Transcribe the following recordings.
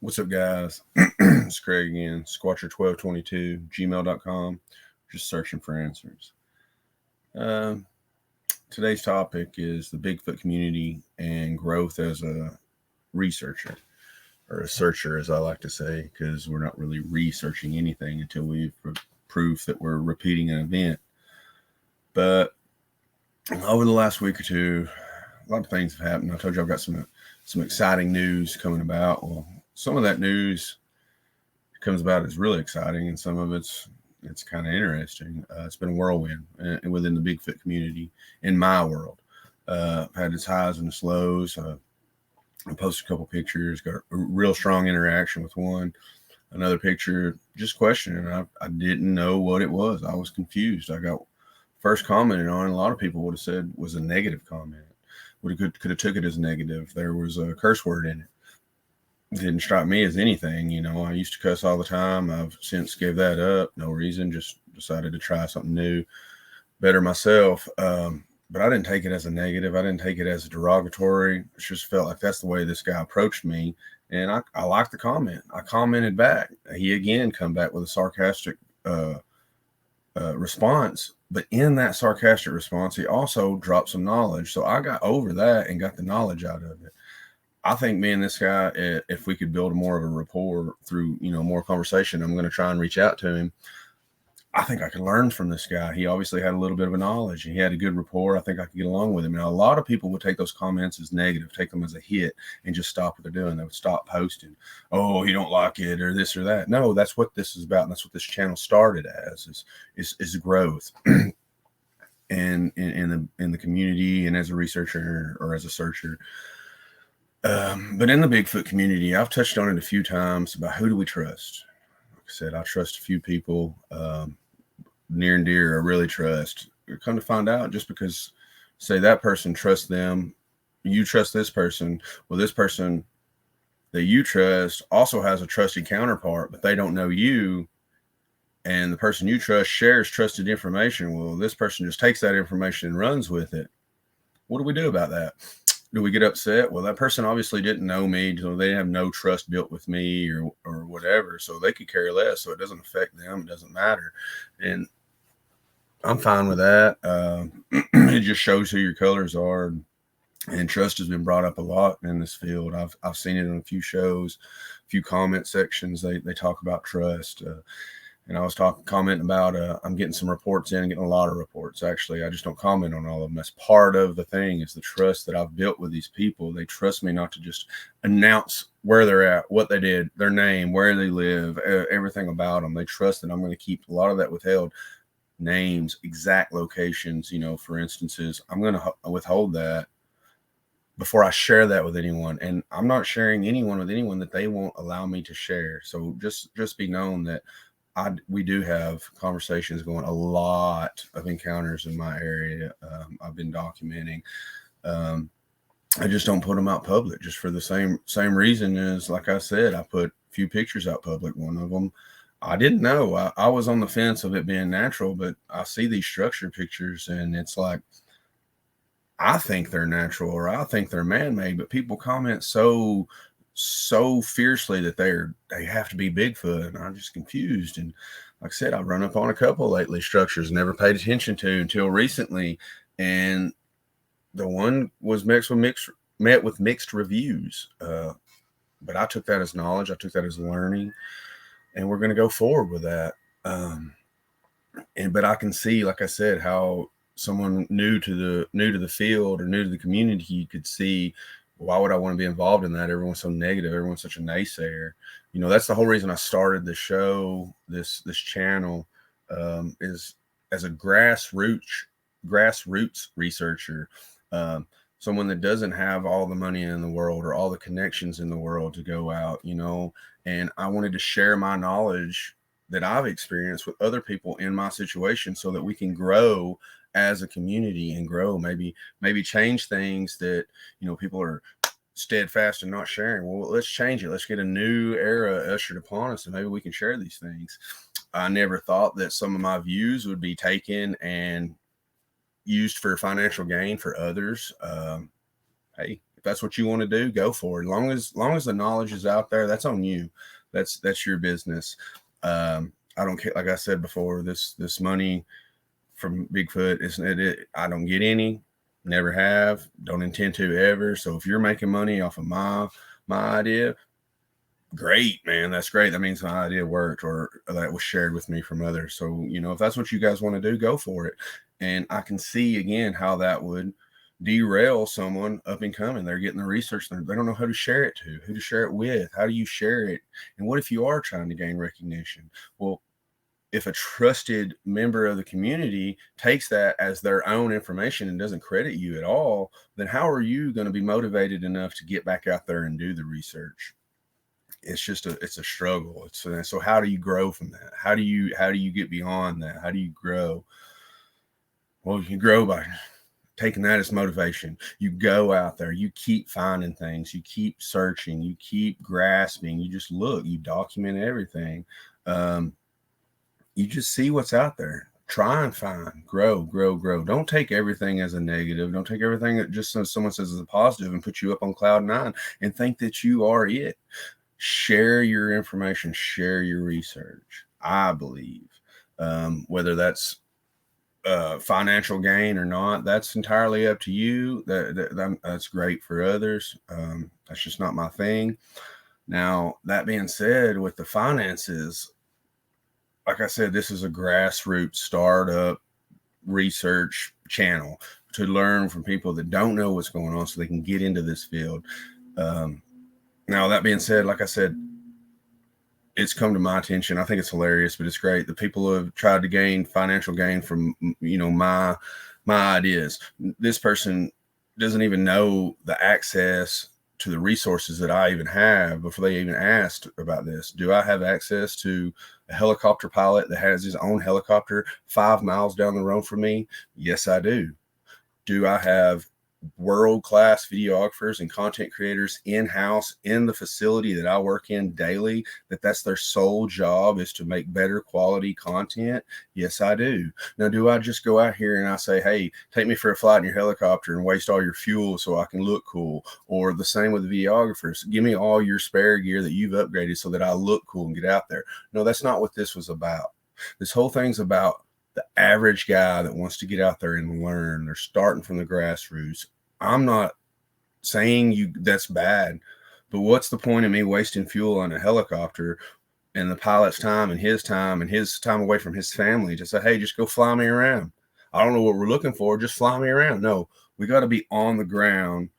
What's up, guys? It's Craig again, Squatcher1222, gmail.com. Just searching for answers. Today's topic is the Bigfoot community and growth as a researcher, or a searcher, as I like to say, because we're not really researching anything until we've proof that we're repeating an event. But over the last week or two, a lot of things have happened. I told you I've got some exciting news coming about. Well, some of that news comes about is really exciting, and some of it's kind of interesting. It's been a whirlwind within the Bigfoot community in my world. I've had its highs and its lows. I posted a couple pictures, got a real strong interaction with one. Another picture, just questioning. I didn't know what it was. I was confused. I got first commented on, and a lot of people would have said was a negative comment. Could have took it as negative. There was a curse word in it. Didn't strike me as anything. I used to cuss all the time. I've since gave that up. No reason, just decided to try something new, better myself. But I didn't take it as a negative. I didn't take it as a derogatory. It just felt like that's the way this guy approached me. And I liked the comment. I commented back. He again come back with a sarcastic response. But in that sarcastic response, he also dropped some knowledge. So I got over that and got the knowledge out of it. I think me and this guy, if we could build more of a rapport through, more conversation, I'm going to try and reach out to him. I think I could learn from this guy. He obviously had a little bit of a knowledge. He had a good rapport. I think I could get along with him. Now, a lot of people would take those comments as negative, take them as a hit, and just stop what they're doing. They would stop posting. Oh, you don't like it, or this or that. No, that's what this is about, and that's what this channel started as is growth. And in the community, and as a researcher or as a searcher. But in the Bigfoot community, I've touched on it a few times about who do we trust. Like I said, I trust a few people, near and dear. I really trust. Come to find out, just because, say, that person trusts them, you trust this person. Well, this person that you trust also has a trusted counterpart, but they don't know you. And the person you trust shares trusted information. Well, this person just takes that information and runs with it. What do we do about that? Do we get upset? Well, that person obviously didn't know me, so they have no trust built with me or whatever. So they could care less. So it doesn't affect them. It doesn't matter. And I'm fine with that. It just shows who your colors are. And trust has been brought up a lot in this field. I've seen it on a few shows, a few comment sections. They talk about trust. And I was commenting about, I'm getting some reports in, getting a lot of reports. Actually, I just don't comment on all of them. That's part of the thing, is the trust that I've built with these people. They trust me not to just announce where they're at, what they did, their name, where they live, everything about them. They trust that I'm going to keep a lot of that withheld. Names, exact locations, for instances. I'm going to withhold that before I share that with anyone. And I'm not sharing anyone with anyone that they won't allow me to share. So just be known that we do have conversations going, a lot of encounters in my area. I've been documenting. I just don't put them out public, just for the same reason as, like I said, I put a few pictures out public. One of them, I didn't know. I was on the fence of it being natural, but I see these structured pictures, and it's like, I think they're natural, or I think they're man-made, but people comment so fiercely that they have to be Bigfoot, and I'm just confused. And like I said, I've run up on a couple lately, structures never paid attention to until recently, and the one was met with mixed reviews. But I took that as knowledge. I took that as learning, and we're going to go forward with that. But I can see, like I said, how someone new to the field or new to the community could see, why would I want to be involved in that? Everyone's so negative. Everyone's such a naysayer. That's the whole reason I started the show, this channel, is as a grassroots researcher, someone that doesn't have all the money in the world or all the connections in the world to go out, and I wanted to share my knowledge that I've experienced with other people in my situation, so that we can grow as a community and grow, maybe change things that, people are steadfast and not sharing. Well, let's change it. Let's get a new era ushered upon us, and maybe we can share these things. I never thought that some of my views would be taken and used for financial gain for others. Hey, If that's what you want to do, go for it. Long as the knowledge is out there, that's on you. That's your business. I don't care. Like I said before, this money from Bigfoot I don't get any, never have, don't intend to ever. So if you're making money off of my idea, great, man. That's great. That means my idea worked, or that was shared with me from others. So, if that's what you guys want to do, go for it. And I can see again how that would derail someone up and coming. They're getting the research. They don't know who to share it to, who to share it with. How do you share it? And what if you are trying to gain recognition? Well, if a trusted member of the community takes that as their own information and doesn't credit you at all, then how are you going to be motivated enough to get back out there and do the research? It's a struggle. So how do you grow from that? How do you get beyond that? How do you grow? Well, you grow by taking that as motivation. You go out there, you keep finding things, you keep searching, you keep grasping, you just look, you document everything. You just see what's out there. Try and find, grow. Don't take everything as a negative. Don't take everything that just someone says is a positive and put you up on cloud nine and think that you are it. Share your information, share your research. I believe, whether that's financial gain or not, that's entirely up to you. That's great for others. That's just not my thing. Now, that being said, with the finances, like I said, this is a grassroots startup research channel to learn from people that don't know what's going on so they can get into this field. Now, that being said, like I said, it's come to my attention. I think it's hilarious, but it's great. The people who have tried to gain financial gain from, my ideas. This person doesn't even know the access to the resources that I even have before they even asked about this. Do I have access to a helicopter pilot that has his own helicopter 5 miles down the road from me? Yes, I do. Do I have world-class videographers and content creators in-house in the facility that I work in daily, that's their sole job is to make better quality content? Yes, I do. Now, do I just go out here and I say, hey, take me for a flight in your helicopter and waste all your fuel so I can look cool? Or the same with the videographers, give me all your spare gear that you've upgraded so that I look cool and get out there. No, that's not what this was about. This whole thing's about the average guy that wants to get out there and learn. They're starting from the grassroots. I'm not saying that's bad, but what's the point of me wasting fuel on a helicopter and the pilot's time and his time away from his family to say, hey, just go fly me around? I don't know what we're looking for. Just fly me around. No, we got to be on the ground,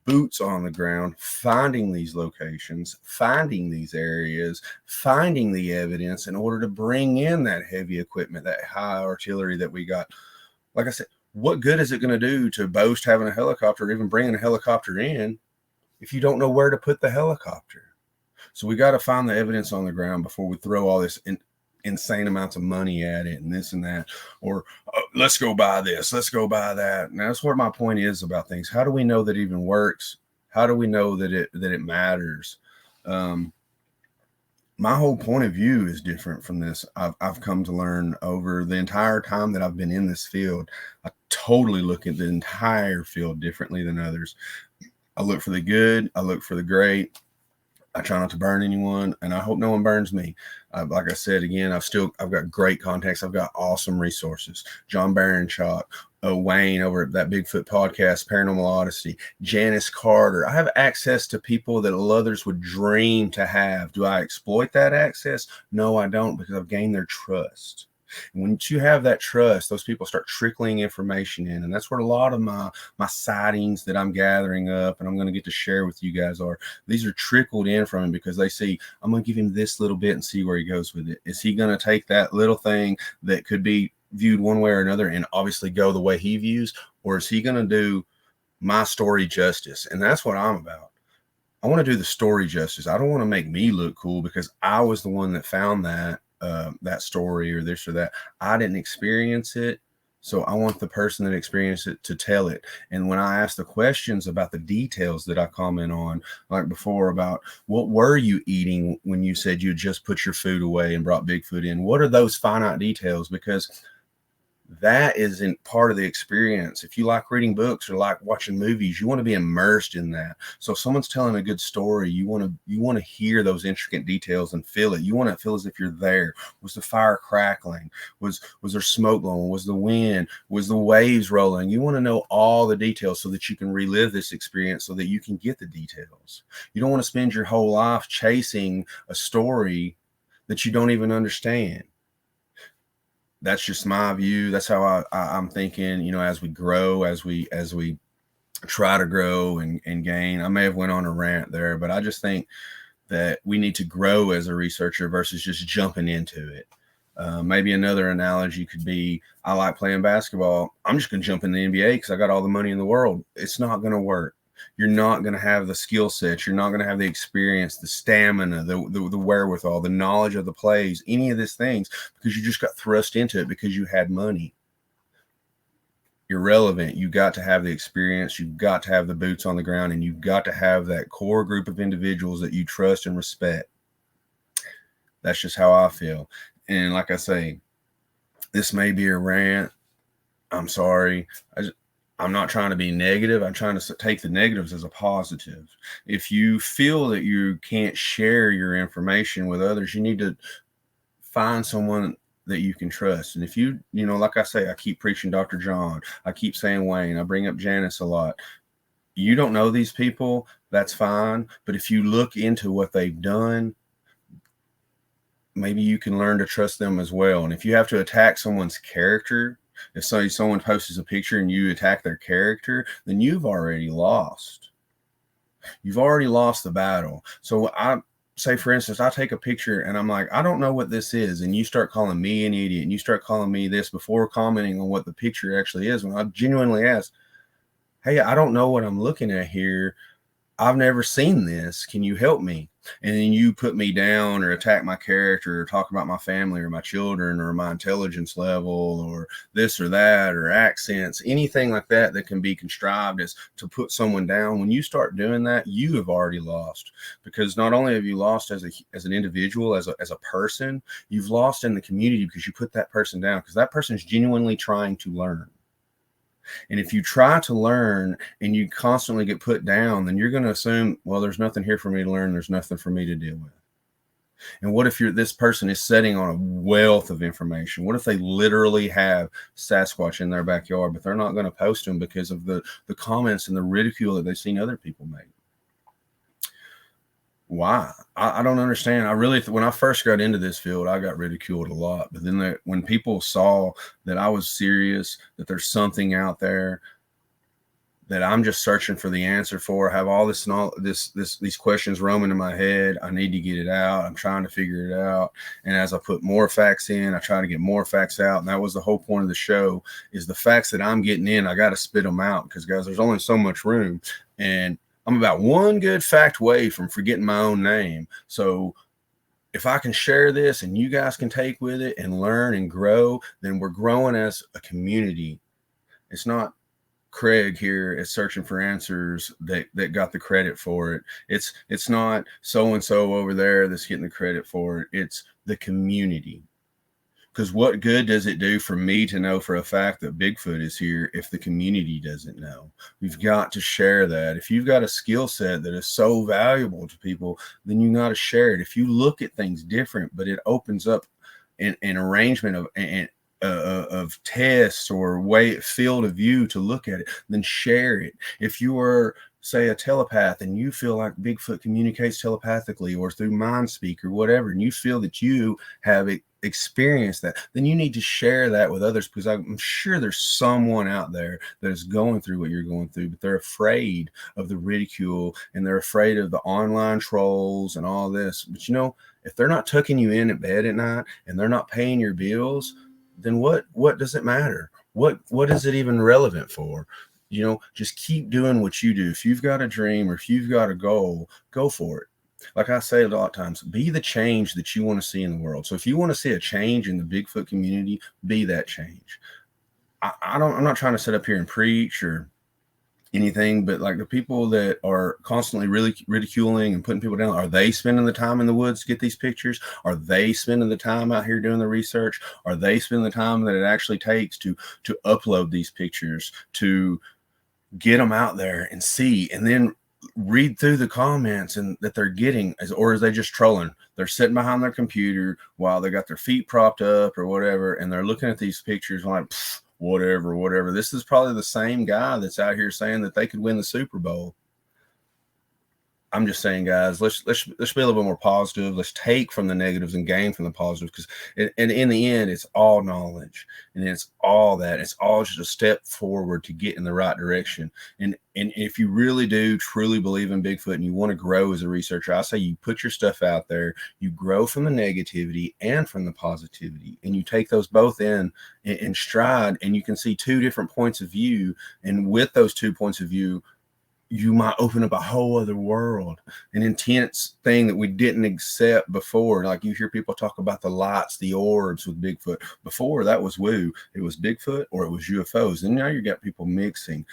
boots on the ground, finding these locations, finding these areas, finding the evidence in order to bring in that heavy equipment, that high artillery that we got. Like I said, what good is it going to do to boast having a helicopter or even bringing a helicopter in if you don't know where to put the helicopter? So we got to find the evidence on the ground before we throw all this insane amounts of money at it and this and that, or let's go buy this, let's go buy that. Now, that's what my point is about things. How do we know that it even works? How do we know that it matters? My whole point of view is different from this. I've come to learn over the entire time that I've been in this field. I totally look at the entire field differently than others. I look for the good. I look for the great. I try not to burn anyone, and I hope no one burns me. Like I said, again, I've got great contacts. I've got awesome resources. John Baranchuk, Wayne over at that Bigfoot podcast, Paranormal Odyssey, Janice Carter. I have access to people that others would dream to have. Do I exploit that access? No, I don't, because I've gained their trust. And once you have that trust, those people start trickling information in. And that's where a lot of my sightings that I'm gathering up and I'm going to get to share with you guys are. These are trickled in from him because they see, I'm going to give him this little bit and see where he goes with it. Is he going to take that little thing that could be viewed one way or another and obviously go the way he views? Or is he going to do my story justice? And that's what I'm about. I want to do the story justice. I don't want to make me look cool because I was the one that found that story or this or that. I didn't experience it. So I want the person that experienced it to tell it. And when I ask the questions about the details that I comment on, like before, about what were you eating when you said you just put your food away and brought Bigfoot in? What are those finite details? Because That isn't part of the experience. If you like reading books or like watching movies, you want to be immersed in that. So if someone's telling a good story, you want to hear those intricate details and feel it. You want to feel as if you're there. Was the fire crackling? Was there smoke blowing? Was the wind? Was the waves rolling? You want to know all the details so that you can relive this experience, so that you can get the details. You don't want to spend your whole life chasing a story that you don't even understand. That's just my view. That's how I'm thinking, as we grow, as we try to grow and gain. I may have went on a rant there, but I just think that we need to grow as a researcher versus just jumping into it. Maybe another analogy could be, I like playing basketball. I'm just going to jump in the NBA because I got all the money in the world. It's not going to work. You're not going to have the skill sets. You're not going to have the experience, the stamina, the wherewithal, the knowledge of the plays, any of these things, because you just got thrust into it because you had money. You're relevant. You got to have the experience. You've got to have the boots on the ground, and you've got to have that core group of individuals that you trust and respect. That's just how I feel. And like I say, this may be a rant. I'm sorry. I'm not trying to be negative. I'm trying to take the negatives as a positive. If you feel that you can't share your information with others, you need to find someone that you can trust. And if like I say, I keep preaching Dr. John. I keep saying Wayne. I bring up Janice a lot. You don't know these people, that's fine. But if you look into what they've done, maybe you can learn to trust them as well. And if you have to attack someone's character, if someone posts a picture and you attack their character, then you've already lost. You've already lost the battle. So I say, for instance, I take a picture and I'm like, I don't know what this is. And you start calling me an idiot and you start calling me this before commenting on what the picture actually is. When I genuinely ask, hey, I don't know what I'm looking at here. I've never seen this. Can you help me? And then you put me down or attack my character or talk about my family or my children or my intelligence level or this or that or accents, anything like that that can be contrived as to put someone down. When you start doing that, you have already lost, because not only have you lost as an individual, as a person, you've lost in the community because you put that person down, because that person is genuinely trying to learn. And if you try to learn and you constantly get put down, then you're going to assume, well, there's nothing here for me to learn. There's nothing for me to deal with. And what if this person is sitting on a wealth of information? What if they literally have Sasquatch in their backyard, but they're not going to post them because of the comments and the ridicule that they've seen other people make? Why? I don't understand. When I first got into this field, I got ridiculed a lot. But then when people saw that I was serious, that there's something out there that I'm just searching for the answer for, I have all this and all these questions roaming in my head. I need to get it out. I'm trying to figure it out. And as I put more facts in, I try to get more facts out. And that was the whole point of the show, is the facts that I'm getting in, I got to spit them out, because guys, there's only so much room. And I'm about one good fact away from forgetting my own name. So if I can share this and you guys can take with it and learn and grow, then we're growing as a community. It's not Craig here is searching for answers that got the credit for it. It's not so-and-so over there that's getting the credit for it. It's the community. Because what good does it do for me to know for a fact that Bigfoot is here if the community doesn't know? We've got to share that. If you've got a skill set that is so valuable to people, then you got to share it. If you look at things different, but it opens up an arrangement of tests or field of view to look at it, then share it. If you are, say, a telepath and you feel like Bigfoot communicates telepathically or through mind speak or whatever, and you feel that you have experienced that, then you need to share that with others, because I'm sure there's someone out there that is going through what you're going through, but they're afraid of the ridicule and they're afraid of the online trolls and all this. But if they're not tucking you in at bed at night and they're not paying your bills, then what does it matter? What is it even relevant for? Just keep doing what you do. If you've got a dream or if you've got a goal, go for it. Like I say a lot of times, be the change that you want to see in the world. So if you want to see a change in the Bigfoot community, be that change. I'm not trying to sit up here and preach or anything, but like the people that are constantly really ridiculing and putting people down, are they spending the time in the woods to get these pictures? Are they spending the time out here doing the research? Are they spending the time that it actually takes to upload these pictures, to get them out there and see, and then read through the comments and that they're getting, or is they just trolling? They're sitting behind their computer while they got their feet propped up or whatever, and they're looking at these pictures like, whatever. This is probably the same guy that's out here saying that they could win the Super Bowl. I'm just saying, guys, let's be a little bit more positive. Let's take from the negatives and gain from the positives, because and in the end, it's all knowledge, and it's all that. It's all just a step forward to get in the right direction. And if you really do truly believe in Bigfoot and you want to grow as a researcher, I say you put your stuff out there, you grow from the negativity and from the positivity, and you take those both in stride, and you can see two different points of view. And with those 2 points of view, you might open up a whole other world, an intense thing that we didn't accept before. Like you hear people talk about the lights, the orbs with Bigfoot. Before, that was woo. It was Bigfoot or it was UFOs. And now you got people mixing.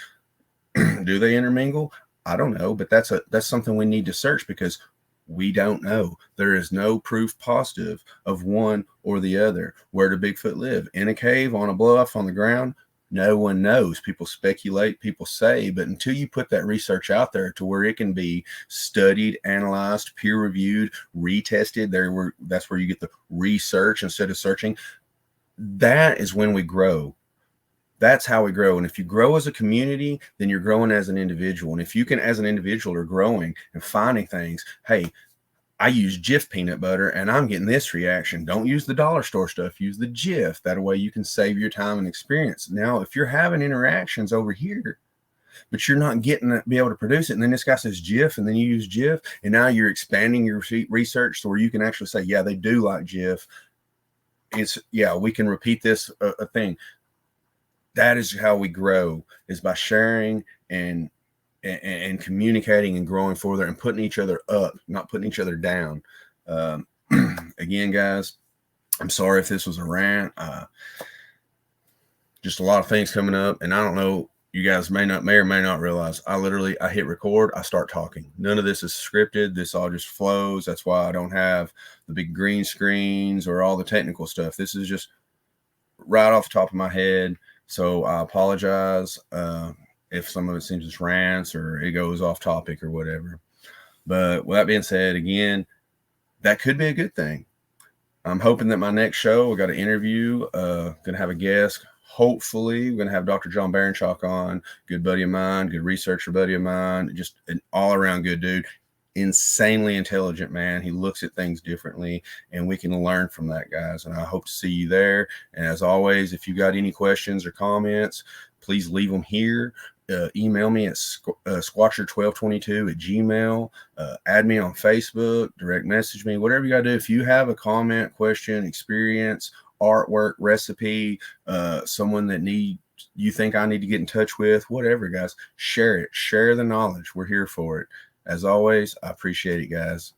Do they intermingle? I don't know, but that's something we need to search, because we don't know. There is no proof positive of one or the other. Where did Bigfoot live? In a cave, on a bluff, on the ground? No one knows. People speculate, people say, but until you put that research out there to where it can be studied, analyzed, peer reviewed, retested, that's where you get the research instead of searching. That is when we grow. That's how we grow. And if you grow as a community, then you're growing as an individual. And if you can, as an individual, are growing and finding things, hey, I use Jif peanut butter and I'm getting this reaction. Don't use the dollar store stuff. Use the Jif. That way you can save your time and experience. Now, if you're having interactions over here, but you're not getting to be able to produce it, and then this guy says Jif, and then you use Jif, and now you're expanding your research so where you can actually say, yeah, they do like Jif. We can repeat this a thing. That is how we grow, is by sharing and communicating and growing further and putting each other up, not putting each other down. Again, guys, I'm sorry if this was a rant. Just a lot of things coming up, and I don't know, you guys may or may not realize, I hit record, I start talking. None of this is scripted. This all just flows. That's why I don't have the big green screens or all the technical stuff. This is just right off the top of my head. So I apologize if some of it seems just rants or it goes off topic or whatever. But with that being said, again, that could be a good thing. I'm hoping that my next show, we got an interview, going to have a guest. Hopefully, we're going to have Dr. John Baranchak on, good buddy of mine, good researcher buddy of mine, just an all-around good dude. Insanely intelligent man. He looks at things differently, and we can learn from that, guys. And I hope to see you there. And as always, if you got any questions or comments, please leave them here. Email me at squatcher1222@gmail. Add me on Facebook, direct message me, whatever you got to do. If you have a comment, question, experience, artwork, recipe, someone that you think I need to get in touch with, whatever, guys, share it. Share the knowledge. We're here for it. As always, I appreciate it, guys.